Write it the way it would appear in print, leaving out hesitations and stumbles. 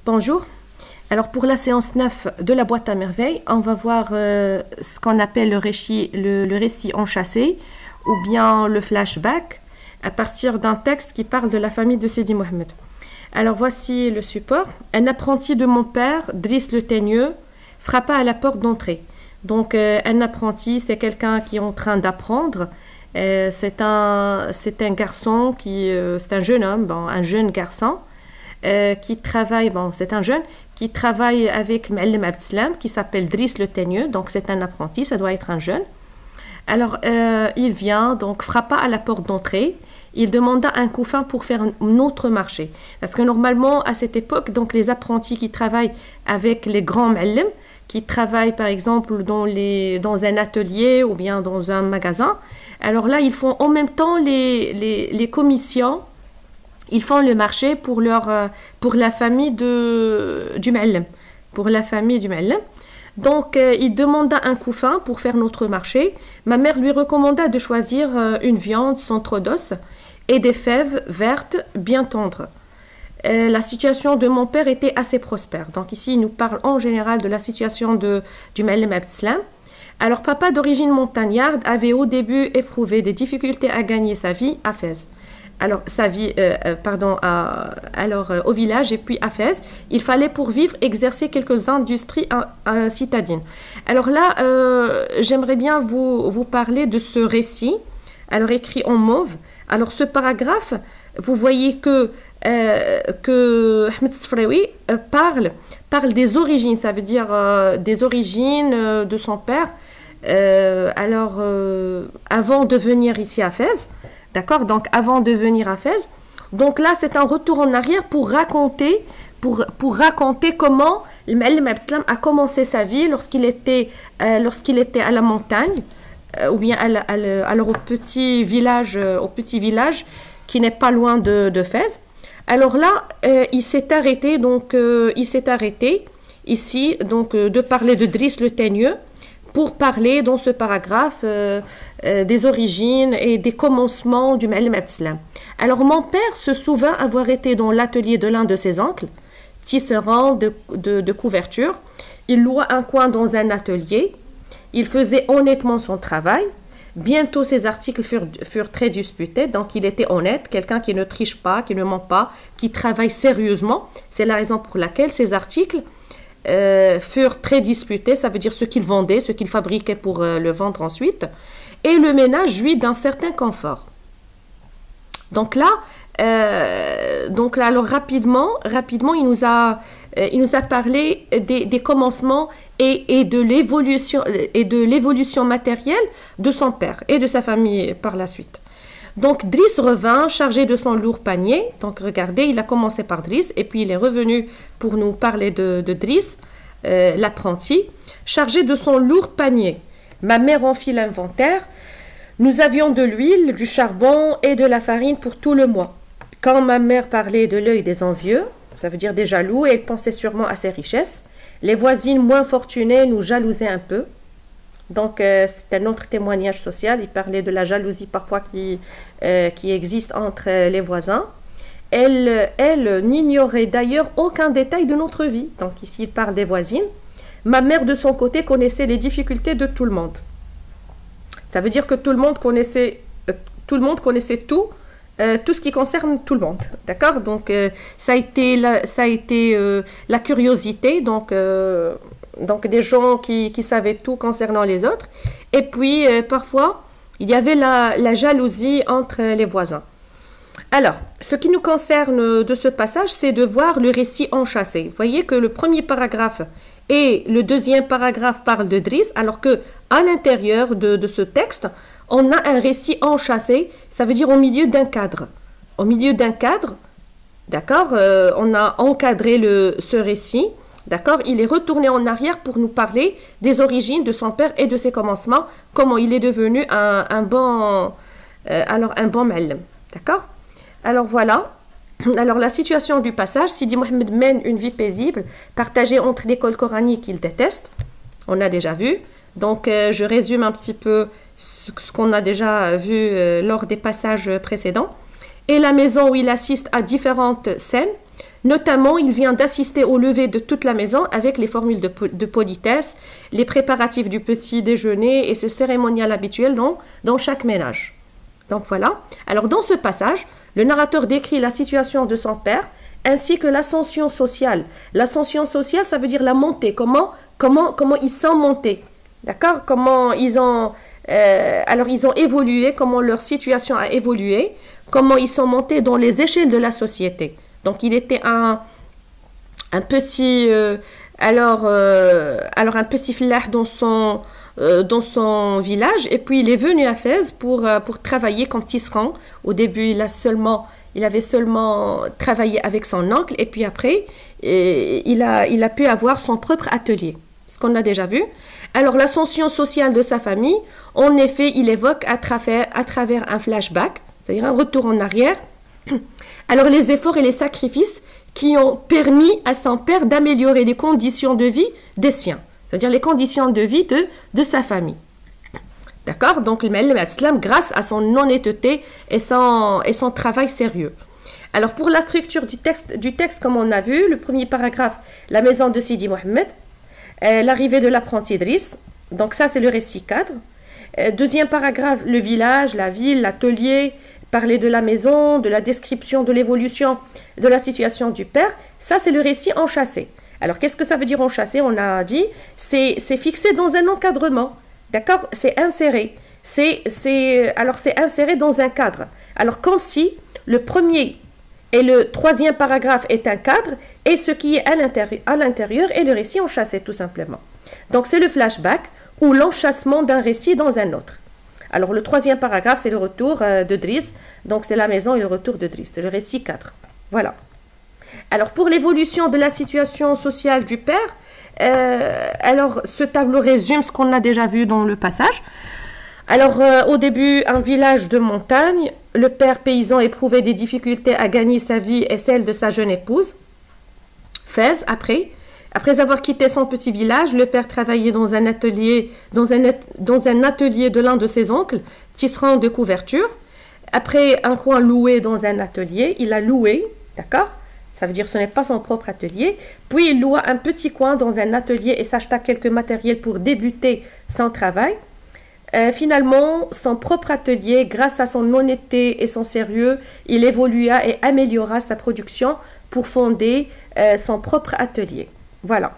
Bonjour. Alors pour la séance 9 de la boîte à merveilles, on va voir ce qu'on appelle le récit enchâssé ou bien le flashback à partir d'un texte qui parle de la famille de Sidi Mohamed. Alors voici le support. Un apprenti de mon père, Driss le Teigneux, frappa à la porte d'entrée. Donc un apprenti, c'est quelqu'un qui est en train d'apprendre. C'est un garçon c'est un jeune homme, un jeune garçon qui travaille, c'est un jeune qui travaille avec M'Allim Abdeslam qui s'appelle Driss le Teigneux, donc c'est un apprenti, ça doit être un jeune. Alors il vient, donc frappa à la porte d'entrée, il demanda un couffin pour faire un autre marché. Parce que normalement à cette époque, donc les apprentis qui travaillent avec les grands M'Allim, qui travaillent par exemple dans un atelier ou bien dans un magasin, alors là ils font en même temps les commissions. Ils font le marché pour la famille du M'Allim. Pour la famille du M'Allim. Donc, il demanda un couffin pour faire notre marché. Ma mère lui recommanda de choisir une viande sans trop d'os et des fèves vertes bien tendres. La situation de mon père était assez prospère. Donc ici, il nous parle en général de la situation du M'Allim Abdeslam. Alors, papa d'origine montagnarde avait au début éprouvé des difficultés à gagner sa vie à Fès. Alors, au village et puis à Fès, il fallait pour vivre exercer quelques industries citadines. Alors là, j'aimerais bien vous parler de ce récit, alors écrit en mauve. Alors ce paragraphe, vous voyez que Ahmed Sfraoui parle des origines, ça veut dire des origines de son père, avant de venir ici à Fès. D'accord, donc avant de venir à Fès. Donc là, c'est un retour en arrière pour raconter comment le M'Allim Abdeslam a commencé sa vie lorsqu'il était à la montagne ou bien alors au petit village qui n'est pas loin de Fès. Alors là, il s'est arrêté ici de parler de Driss le Teigneux pour parler dans ce paragraphe des origines et des commencements du M'Allim Abdeslam. Alors mon père se souvint avoir été dans l'atelier de l'un de ses oncles, tisserand de couverture. Il loua un coin dans un atelier. Il faisait honnêtement son travail. Bientôt ses articles furent très disputés, donc il était honnête, quelqu'un qui ne triche pas, qui ne ment pas, qui travaille sérieusement. C'est la raison pour laquelle ses articles furent très disputés, ça veut dire ce qu'il vendait, ce qu'il fabriquait pour le vendre ensuite, et le ménage jouit d'un certain confort. Donc là, alors rapidement, il nous a parlé des commencements et de l'évolution matérielle de son père et de sa famille par la suite. Donc Driss revint chargé de son lourd panier. Donc regardez, il a commencé par Driss et puis il est revenu pour nous parler de Driss, l'apprenti, chargé de son lourd panier. Ma mère en fit l'inventaire. Nous avions de l'huile, du charbon et de la farine pour tout le mois. Quand ma mère parlait de l'œil des envieux, ça veut dire des jaloux, et elle pensait sûrement à ses richesses, les voisines moins fortunées nous jalousaient un peu. Donc, c'est un autre témoignage social. Il parlait de la jalousie parfois qui existe entre les voisins. Elle n'ignorait d'ailleurs aucun détail de notre vie. Donc, ici, il parle des voisines. Ma mère, de son côté, connaissait les difficultés de tout le monde. Ça veut dire que tout le monde connaissait tout ce qui concerne tout le monde. D'accord? Donc, ça a été la curiosité. Donc des gens qui savaient tout concernant les autres. Et puis, parfois, il y avait la jalousie entre les voisins. Alors, ce qui nous concerne de ce passage, c'est de voir le récit enchâssé. Vous voyez que le premier paragraphe et le deuxième paragraphe parlent de Driss, alors que à l'intérieur de ce texte, on a un récit enchâssé, ça veut dire au milieu d'un cadre. Au milieu d'un cadre, d'accord, on a encadré ce récit. D'accord, il est retourné en arrière pour nous parler des origines de son père et de ses commencements, comment il est devenu un bon M'Allim. D'accord? Alors voilà. Alors la situation du passage, Sidi Mohamed mène une vie paisible, partagée entre l'école coranique qu'il déteste. On a déjà vu. Donc je résume un petit peu ce qu'on a déjà vu lors des passages précédents. Et la maison où il assiste à différentes scènes Notamment, il vient d'assister au lever de toute la maison avec les formules de politesse, les préparatifs du petit déjeuner et ce cérémonial habituel dans chaque ménage. Donc voilà. Alors dans ce passage, le narrateur décrit la situation de son père ainsi que l'ascension sociale. L'ascension sociale, ça veut dire la montée. Comment ils sont montés. D'accord? Comment ils ont... alors ils ont évolué, comment leur situation a évolué, comment ils sont montés dans les échelles de la société. Donc il était un petit un petit flah dans son village, et puis il est venu à Fès pour travailler comme tisserand. Au début il avait seulement travaillé avec son oncle, et puis après il a pu avoir son propre atelier, ce qu'on a déjà vu. Alors l'ascension sociale de sa famille, en effet, il évoque à travers un flashback, c'est-à-dire un retour en arrière, alors les efforts et les sacrifices qui ont permis à son père d'améliorer les conditions de vie des siens, c'est-à-dire les conditions de vie de sa famille. D'accord? Donc le Muallim al-Islam, grâce à son honnêteté et son travail sérieux. Alors pour la structure du texte, comme on a vu, le premier paragraphe, la maison de Sidi Mohammed, l'arrivée de l'apprenti Idriss, donc ça c'est le récit cadre. Deuxième paragraphe, le village, la ville, l'atelier, parler de la maison, de la description de l'évolution de la situation du père, ça c'est le récit enchâssé. Alors qu'est-ce que ça veut dire enchâssé? On a dit, c'est fixé dans un encadrement, d'accord? C'est inséré, c'est inséré dans un cadre. Alors comme si le premier et le troisième paragraphe est un cadre, et ce qui est à l'intérieur est le récit enchâssé tout simplement. Donc c'est le flashback ou l'enchâssement d'un récit dans un autre. Alors le troisième paragraphe, c'est le retour de Driss, donc c'est la maison et le retour de Driss, c'est le récit 4. Voilà. Alors pour l'évolution de la situation sociale du père, alors ce tableau résume ce qu'on a déjà vu dans le passage. Alors au début, un village de montagne, le père paysan éprouvait des difficultés à gagner sa vie et celle de sa jeune épouse. Fès, après avoir quitté son petit village, le père travaillait dans un atelier de l'un de ses oncles, tisserand de couverture. Après un coin loué dans un atelier, il a loué, d'accord? Ça veut dire que ce n'est pas son propre atelier. Puis il loua un petit coin dans un atelier et s'acheta quelques matériels pour débuter son travail. Finalement, son propre atelier, grâce à son honnêteté et son sérieux, il évolua et améliora sa production pour fonder son propre atelier. Voilà.